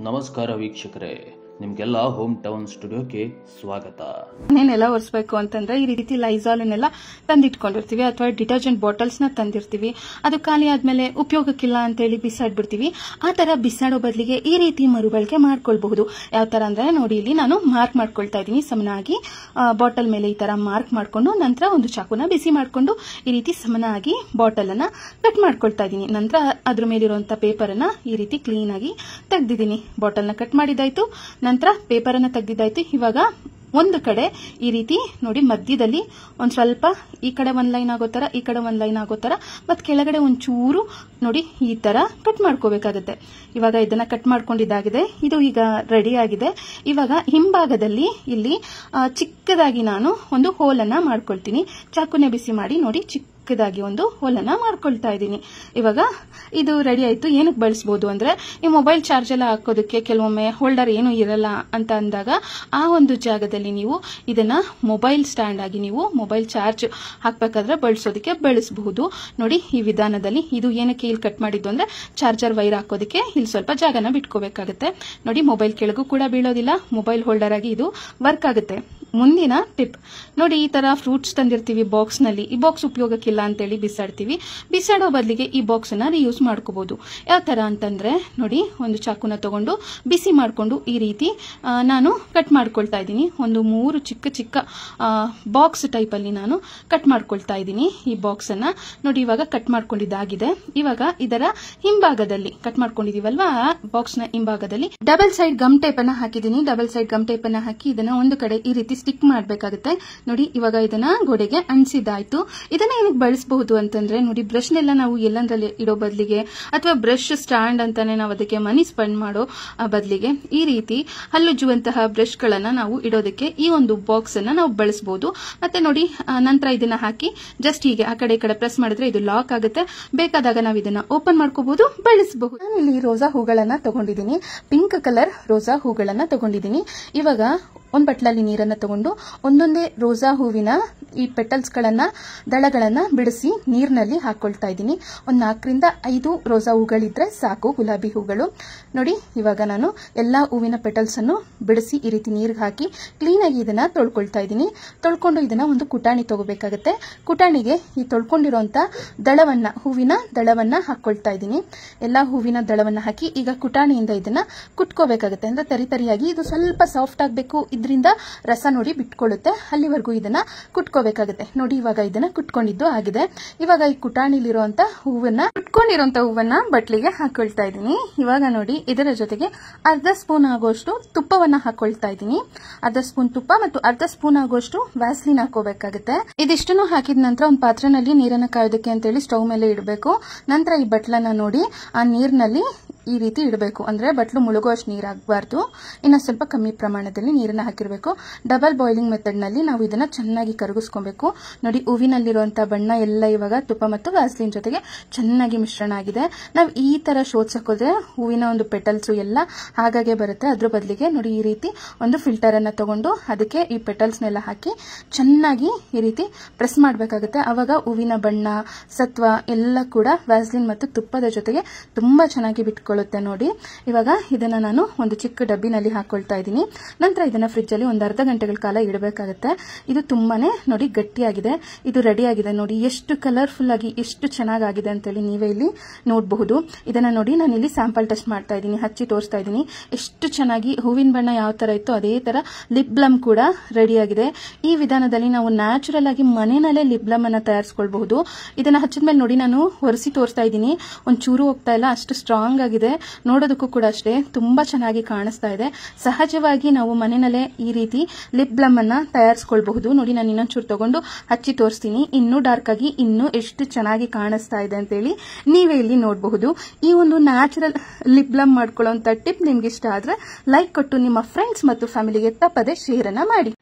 ನಮಸ್ಕಾರ ವೀಕ್ಷಕರೇ, ನಿಮ್ಗೆಲ್ಲ ಹೋಮ್ ಟೌನ್ ಸ್ಟುಡಿಯೋಕ್ಕೆ ಸ್ವಾಗತ. ಮನೆನೆಲ್ಲ ಒರೆಸಬೇಕು ಅಂತಂದ್ರೆ ಈ ರೀತಿ ಲೈಸಾಲ್ನೆಲ್ಲ ತಂದಿಟ್ಕೊಂಡಿರ್ತೀವಿ ಅಥವಾ ಡಿಟರ್ಜೆಂಟ್ ಬಾಟಲ್ಸ್ ನ ತಂದಿರ್ತೀವಿ. ಅದು ಖಾಲಿ ಆದ್ಮೇಲೆ ಉಪಯೋಗಕ್ಕಿಲ್ಲ ಅಂತ ಹೇಳಿ ಬಿಸಾಡ್ಬಿಡ್ತೀವಿ. ಆ ತರ ಬಿಸಾಡೋ ಬದಲಿಗೆ ಈ ರೀತಿ ಮರುಬಳಕೆ ಮಾಡ್ಕೊಳ್ಬಹುದು. ಯಾವ ತರ ಅಂದ್ರೆ ನೋಡಿ, ಇಲ್ಲಿ ನಾನು ಮಾರ್ಕ್ ಮಾಡ್ಕೊಳ್ತಾ ಇದ್ದೀನಿ ಸಮನಾಗಿ. ಬಾಟಲ್ ಮೇಲೆ ಈ ತರ ಮಾರ್ಕ್ ಮಾಡ್ಕೊಂಡು ನಂತರ ಒಂದು ಚಾಕುನ ಬಿಸಿ ಮಾಡ್ಕೊಂಡು ಈ ರೀತಿ ಸಮನಾಗಿ ಬಾಟಲ್ ಅನ್ನ ಕಟ್ ಮಾಡ್ಕೊಳ್ತಾ ಇದ್ದೀನಿ. ನಂತರ ಅದ್ರ ಮೇಲಿರುವಂತ ಪೇಪರ್ ಅನ್ನ ಈ ರೀತಿ ಕ್ಲೀನ್ ಆಗಿ ತೆಗ್ದಿದ್ದೀನಿ. ಬಾಟಲ್ ನ ಕಟ್ ಮಾಡಿದಾಯ್ತು, ನಂತರ ಪೇಪರ್ ಅನ್ನ ತೆಗ್ದಿದ್ದಾಯ್ತು. ಇವಾಗ ಒಂದು ಕಡೆ ಈ ರೀತಿ ನೋಡಿ, ಮಧ್ಯದಲ್ಲಿ ಒಂದ್ ಸ್ವಲ್ಪ ಈ ಕಡೆ ಒಂದ್ ಲೈನ್ ಆಗೋ ತರ, ಈ ಕಡೆ ಒಂದ್ ಲೈನ್ ಆಗೋ ತರ, ಮತ್ ಕೆಳಗಡೆ ಒಂಚೂರು ನೋಡಿ ಈ ತರ ಕಟ್ ಮಾಡ್ಕೋಬೇಕಾಗತ್ತೆ. ಇವಾಗ ಇದನ್ನ ಕಟ್ ಮಾಡ್ಕೊಂಡಿದ್ದಾಗಿದೆ. ಇದು ಈಗ ರೆಡಿ ಆಗಿದೆ. ಇವಾಗ ಹಿಂಭಾಗದಲ್ಲಿ ಇಲ್ಲಿ ಚಿಕ್ಕದಾಗಿ ನಾನು ಒಂದು ಹೋಲ್ ಅನ್ನ ಮಾಡ್ಕೊಳ್ತೀನಿ. ಚಾಕುನೆ ಬಿಸಿ ಮಾಡಿ ನೋಡಿ, ಚಿಕ್ಕದಾಗಿ ಒಂದು ಹೋಲನ್ನ ಮಾಡ್ಕೊಳ್ತಾ ಇದ್ದೀನಿ. ಇವಾಗ ಇದು ರೆಡಿ ಆಯ್ತು. ಏನಕ್ಕೆ ಬಳಸಬಹುದು ಅಂದ್ರೆ, ಈ ಮೊಬೈಲ್ ಚಾರ್ಜ್ ಎಲ್ಲ ಹಾಕೋದಕ್ಕೆ ಕೆಲವೊಮ್ಮೆ ಹೋಲ್ಡರ್ ಏನು ಇರಲ್ಲ ಅಂತ ಅಂದಾಗ ಆ ಒಂದು ಜಾಗದಲ್ಲಿ ನೀವು ಇದನ್ನ ಮೊಬೈಲ್ ಸ್ಟ್ಯಾಂಡ್ ಆಗಿ ನೀವು ಮೊಬೈಲ್ ಚಾರ್ಜ್ ಹಾಕ್ಬೇಕಾದ್ರೆ ಬಳಸೋದಕ್ಕೆ ಬಳಸಬಹುದು. ನೋಡಿ ಈ ವಿಧಾನದಲ್ಲಿ. ಇದು ಏನಕ್ಕೆ ಇಲ್ಲಿ ಕಟ್ ಮಾಡಿದ್ದು ಅಂದ್ರೆ, ಚಾರ್ಜರ್ ವೈರ್ ಹಾಕೋದಕ್ಕೆ ಇಲ್ಲಿ ಸ್ವಲ್ಪ ಜಾಗನ ಬಿಟ್ಕೋಬೇಕಾಗುತ್ತೆ. ನೋಡಿ, ಮೊಬೈಲ್ ಕೆಳಗೂ ಕೂಡ ಬೀಳೋದಿಲ್ಲ, ಮೊಬೈಲ್ ಹೋಲ್ಡರ್ ಆಗಿ ಇದು ವರ್ಕ್ ಆಗುತ್ತೆ. ಮುಂದಿನ ಟಿಪ್ ನೋಡಿ, ಈ ತರ ಫ್ರೂಟ್ಸ್ ತಂದಿರ್ತೀವಿ ಬಾಕ್ಸ್ ನಲ್ಲಿ. ಈ ಬಾಕ್ಸ್ ಉಪಯೋಗಕ್ಕಿಲ್ಲ ಅಂತೇಳಿ ಬಿಸಾಡ್ತೀವಿ. ಬಿಸಾಡೋ ಬದಲಿಗೆ ಈ ಬಾಕ್ಸ್ ಅನ್ನ ರಿಯೂಸ್ ಮಾಡ್ಕೋಬಹುದು. ಯಾವ ತರ ಅಂತಂದ್ರೆ ನೋಡಿ, ಒಂದು ಚಾಕುನ ತಗೊಂಡು ಬಿಸಿ ಮಾಡ್ಕೊಂಡು ಈ ರೀತಿ ನಾನು ಕಟ್ ಮಾಡ್ಕೊಳ್ತಾ ಇದ್ದೀನಿ. ಒಂದು 3 ಚಿಕ್ಕ ಚಿಕ್ಕ ಬಾಕ್ಸ್ ಟೈಪ್ ಅಲ್ಲಿ ನಾನು ಕಟ್ ಮಾಡ್ಕೊಳ್ತಾ ಇದ್ದೀನಿ. ಈ ಬಾಕ್ಸ್ ಅನ್ನ ನೋಡಿ, ಇವಾಗ ಕಟ್ ಮಾಡ್ಕೊಂಡಿದ್ದಾಗಿದೆ. ಇವಾಗ ಇದರ ಹಿಂಭಾಗದಲ್ಲಿ ಕಟ್ ಮಾಡ್ಕೊಂಡಿದೀವಲ್ವಾ, ಬಾಕ್ಸ್ ನ ಹಿಂಭಾಗದಲ್ಲಿ ಡಬಲ್ ಸೈಡ್ ಗಮ್ ಟೇಪ್ ಅನ್ನ ಹಾಕಿದ್ದೀನಿ. ಡಬಲ್ ಸೈಡ್ ಗಮ್ ಟೇಪ್ ಅನ್ನ ಹಾಕಿ ಇದನ್ನ ಒಂದು ಕಡೆ ಈ ರೀತಿ ಸ್ಟಿಕ್ ಮಾಡಬೇಕಾಗುತ್ತೆ. ನೋಡಿ, ಇವಾಗ ಇದನ್ನ ಗೋಡೆಗೆ ಅಂಟಿಸಿದಾಯ್ತು. ಇದನ್ನ ಏನಕ್ಕೆ ಬಳಸಬಹುದು ಅಂತಂದ್ರೆ ನೋಡಿ, ಬ್ರಷ್ ನೆಲ್ಲ ನಾವು ಎಲ್ಲಂದ್ರಲ್ಲಿ ಇಡೋ ಬದಲಿಗೆ ಅಥವಾ ಬ್ರಷ್ ಸ್ಟ್ಯಾಂಡ್ ಅಂತಾನೆ ನಾವು ಅದಕ್ಕೆ ಮನಿ ಸ್ಪೆಂಡ್ ಮಾಡೋ ಬದಲಿಗೆ ಈ ರೀತಿ ಹಲ್ಲುಜ್ಜುವಂತಹ ಬ್ರಷ್ ಗಳನ್ನ ನಾವು ಇಡೋದಕ್ಕೆ ಈ ಒಂದು ಬಾಕ್ಸ್ ಅನ್ನ ನಾವು ಬಳಸಬಹುದು. ಮತ್ತೆ ನೋಡಿ, ನಂತರ ಇದನ್ನ ಹಾಕಿ ಜಸ್ಟ್ ಹೀಗೆ ಆ ಕಡೆ ಈ ಕಡೆ ಪ್ರೆಸ್ ಮಾಡಿದ್ರೆ ಇದು ಲಾಕ್ ಆಗುತ್ತೆ. ಬೇಕಾದಾಗ ನಾವು ಇದನ್ನ ಓಪನ್ ಮಾಡ್ಕೋಬಹುದು, ಬಳಸಬಹುದು. ನಾನು ಇಲ್ಲಿ ರೋಸಾ ಹೂಗಳನ್ನ ತಗೊಂಡಿದ್ದೀನಿ. ಪಿಂಕ್ ಕಲರ್ ರೋಸಾ ಹೂಗಳನ್ನ ತಗೊಂಡಿದ್ದೀನಿ. ಇವಾಗ ಒಂದ್ ಬಟ್ಲಲ್ಲಿ ನೀರನ್ನ ತಗೊಂಡು ಒಂದೊಂದೇ ರೋಸಾ ಹೂವಿನ ಈ ಪೆಟಲ್ಸ್ ಗಳನ್ನ, ದಳಗಳನ್ನ ಬಿಡಿಸಿ ನೀರಿನಲ್ಲಿ ಹಾಕೊಳ್ತಾ ಇದ್ದೀನಿ. ಒಂದ್ 4ರಿಂದ 5 ರೋಸಾ ಹೂಗಳಿದ್ರೆ ಸಾಕು, ಗುಲಾಬಿ ಹೂಗಳು. ನೋಡಿ, ಇವಾಗ ನಾನು ಎಲ್ಲಾ ಹೂವಿನ ಪೆಟಲ್ಸ್ ಅನ್ನು ಬಿಡಿಸಿ ಈ ರೀತಿ ನೀರಿಗೆ ಹಾಕಿ ಕ್ಲೀನ್ ಆಗಿ ಇದನ್ನ ತೊಳ್ಕೊಳ್ತಾ ಇದ್ದೀನಿ. ತೊಳ್ಕೊಂಡು ಇದನ್ನ ಒಂದು ಕುಟಾಣಿ ತಗೋಬೇಕಾಗತ್ತೆ. ಕುಟಾಣಿಗೆ ಈ ತೊಳ್ಕೊಂಡಿರುವಂತ ದಳವನ್ನ, ಹೂವಿನ ದಳವನ್ನ ಹಾಕೊಳ್ತಾ ಇದ್ದೀನಿ. ಎಲ್ಲಾ ಹೂವಿನ ದಳವನ್ನ ಹಾಕಿ ಈಗ ಕುಟಾಣಿಯಿಂದ ಇದನ್ನ ಕುಟ್ಕೋಬೇಕಾಗತ್ತೆ. ಅಂದ್ರೆ ತರಿತರಿಯಾಗಿ ಇದು ಸ್ವಲ್ಪ ಸಾಫ್ಟ್ ಆಗ್ಬೇಕು. ಇದರಿಂದ ರಸ ನೋಡಿ ಬಿಟ್ಕೊಳ್ಳುತ್ತೆ. ಅಲ್ಲಿವರೆಗೂ ಇದನ್ನ ಕುಟ್ಕೋಬೇಕಾಗುತ್ತೆ. ನೋಡಿ, ಇವಾಗ ಇದನ್ನ ಕುಟ್ಕೊಂಡಿದ್ದು ಆಗಿದೆ. ಇವಾಗ ಈ ಕುಟಾಣಿಲಿರುವಂತ ಕುಟ್ಕೊಂಡಿರುವಂತ ಹೂವನ್ನ ಬಟ್ಲಿಗೆ ಹಾಕೊಳ್ತಾ ಇದ್ದೀನಿ. ಇವಾಗ ನೋಡಿ, ಇದರ ಜೊತೆಗೆ ಅರ್ಧ ಸ್ಪೂನ್ ಆಗುವಷ್ಟು ತುಪ್ಪವನ್ನ ಹಾಕೊಳ್ತಾ ಇದ್ದೀನಿ. ಅರ್ಧ ಸ್ಪೂನ್ ತುಪ್ಪ ಮತ್ತು ಅರ್ಧ ಸ್ಪೂನ್ ಆಗುವಷ್ಟು ವ್ಯಾಸ್ಲಿನ್ ಹಾಕೋಬೇಕಾಗುತ್ತೆ. ಇದಿಷ್ಟನ್ನು ಹಾಕಿದ ನಂತರ ಒಂದು ಪಾತ್ರೆನಲ್ಲಿ ನೀರನ್ನ ಕಾಯೋದಕ್ಕೆ ಅಂತೇಳಿ ಸ್ಟವ್ ಮೇಲೆ ಇಡಬೇಕು. ನಂತರ ಈ ಬಟ್ಲನ್ನ ನೋಡಿ ಆ ನೀರಿನಲ್ಲಿ ಈ ರೀತಿ ಇಡಬೇಕು. ಅಂದ್ರೆ ಬಟ್ಲು ಮುಳುಗುವಷ್ಟು ನೀರಾಗಬಾರ್ದು, ಇನ್ನ ಸ್ವಲ್ಪ ಕಮ್ಮಿ ಪ್ರಮಾಣದಲ್ಲಿ ನೀರನ್ನ ಹಾಕಿರಬೇಕು. ಡಬಲ್ ಬಾಯ್ಲಿಂಗ್ ಮೆಥಡ್ ನಲ್ಲಿ ನಾವು ಇದನ್ನ ಚೆನ್ನಾಗಿ ಕರಗಿಸ್ಕೊಬೇಕು. ನೋಡಿ, ಹೂವಿನಲ್ಲಿರುವಂತಹ ಬಣ್ಣ ಎಲ್ಲ ಇವಾಗ ತುಪ್ಪ ಮತ್ತು ವ್ಯಾಸ್ಲಿನ್ ಜೊತೆಗೆ ಚೆನ್ನಾಗಿ ಮಿಶ್ರಣ ಆಗಿದೆ. ನಾವು ಈ ತರ ಶೋಧಿಸೋದ್ರೆ ಹೂವಿನ ಒಂದು ಪೆಟಲ್ಸ್ ಎಲ್ಲ ಹಾಗಾಗೆ ಬರುತ್ತೆ. ಅದ್ರ ಬದಲಿಗೆ ನೋಡಿ, ಈ ರೀತಿ ಒಂದು ಫಿಲ್ಟರ್ ಅನ್ನ ತಗೊಂಡು ಅದಕ್ಕೆ ಈ ಪೆಟಲ್ಸ್ ನೆಲ್ಲ ಹಾಕಿ ಚೆನ್ನಾಗಿ ಈ ರೀತಿ ಪ್ರೆಸ್ ಮಾಡಬೇಕಾಗುತ್ತೆ. ಅವಾಗ ಹೂವಿನ ಬಣ್ಣ, ಸತ್ವ ಎಲ್ಲ ಕೂಡ ವ್ಯಾಸ್ಲಿನ್ ಮತ್ತು ತುಪ್ಪದ ಜೊತೆಗೆ ತುಂಬಾ ಚೆನ್ನಾಗಿ ಬಿಟ್ಕೊಳ್ಳುತ್ತೆ. ನೋಡಿ, ಇವಾಗ ಇದನ್ನ ನಾನು ಒಂದು ಚಿಕ್ಕ ಡಬ್ಬಿನಲ್ಲಿ ಹಾಕೊಳ್ತಾ ಇದ್ದೀನಿ. ನಂತರ ಇದನ್ನ ಫ್ರಿಜ್ ಅಲ್ಲಿ ಒಂದು ಅರ್ಧ ಗಂಟೆಗಳ ಕಾಲ ಇಡಬೇಕಾಗುತ್ತೆ. ಇದು ತುಂಬಾನೇ ನೋಡಿ ಗಟ್ಟಿಯಾಗಿದೆ. ಇದು ರೆಡಿ ಆಗಿದೆ. ನೋಡಿ ಎಷ್ಟು ಕಲರ್ಫುಲ್ ಆಗಿ, ಎಷ್ಟು ಚೆನ್ನಾಗಿದೆ ಅಂತೇಳಿ ನೀವೇ ಇಲ್ಲಿ ನೋಡಬಹುದು. ಇದನ್ನ ನೋಡಿ, ನಾನು ಇಲ್ಲಿ ಸ್ಯಾಂಪಲ್ ಟೆಸ್ಟ್ ಮಾಡ್ತಾ ಇದ್ದೀನಿ, ಹಚ್ಚಿ ತೋರಿಸ್ತಾ ಇದ್ದೀನಿ. ಎಷ್ಟು ಚೆನ್ನಾಗಿ ಹೂವಿನ ಬಣ್ಣ ಯಾವ ತರ ಇತ್ತು ಅದೇ ತರ ಲಿಪ್ ಬ್ಲಮ್ ಕೂಡ ರೆಡಿ ಆಗಿದೆ. ಈ ವಿಧಾನದಲ್ಲಿ ನಾವು ನ್ಯಾಚುರಲ್ ಆಗಿ ಮನೆಯಲ್ಲೇ ಲಿಪ್ ಬ್ಲಮ್ ಅನ್ನ ತಯಾರಿಸಿಕೊಳ್ಳಬಹುದು. ಇದನ್ನ ಹಚ್ಚಿದ್ಮೇಲೆ ನೋಡಿ, ನಾನು ಒರೆಸಿ ತೋರಿಸ್ತಾ ಇದ್ದೀನಿ, ಒಂಚೂರು ಹೋಗ್ತಾ ಇಲ್ಲ, ಅಷ್ಟು ಸ್ಟ್ರಾಂಗ್ ಆಗಿದೆ. ನೋಡೋದಕ್ಕೂ ಕೂಡ ಅಷ್ಟೇ ತುಂಬಾ ಚೆನ್ನಾಗಿ ಕಾಣಿಸ್ತಾ ಇದೆ. ಸಹಜವಾಗಿ ನಾವು ಮನೆಯಲ್ಲೇ ಈ ರೀತಿ ಲಿಪ್ ಬ್ಲಮ್ ಅನ್ನ ತಯಾರಿಸಿಕೊಳ್ಳಬಹುದು. ನೋಡಿ, ನಾನು ಇನ್ನೊಂಚೂರು ತಗೊಂಡು ಹಚ್ಚಿ ತೋರಿಸ್ತೀನಿ. ಇನ್ನೂ ಡಾರ್ಕ್ ಆಗಿ ಇನ್ನೂ ಎಷ್ಟು ಚೆನ್ನಾಗಿ ಕಾಣಿಸ್ತಾ ಇದೆ ಅಂತೇಳಿ ನೀವೇ ಇಲ್ಲಿ ನೋಡಬಹುದು. ಈ ಒಂದು ನ್ಯಾಚುರಲ್ ಲಿಪ್ ಬ್ಲಮ್ ಮಾಡ್ಕೊಳ್ಳುವಂತ ಟಿಪ್ ನಿಮ್ಗೆ ಇಷ್ಟ ಆದ್ರೆ ಲೈಕ್ ಕೊಟ್ಟು ನಿಮ್ಮ ಫ್ರೆಂಡ್ಸ್ ಮತ್ತು ಫ್ಯಾಮಿಲಿಗೆ ತಪ್ಪದೆ ಶೇರ್ ಅನ್ನ ಮಾಡಿ.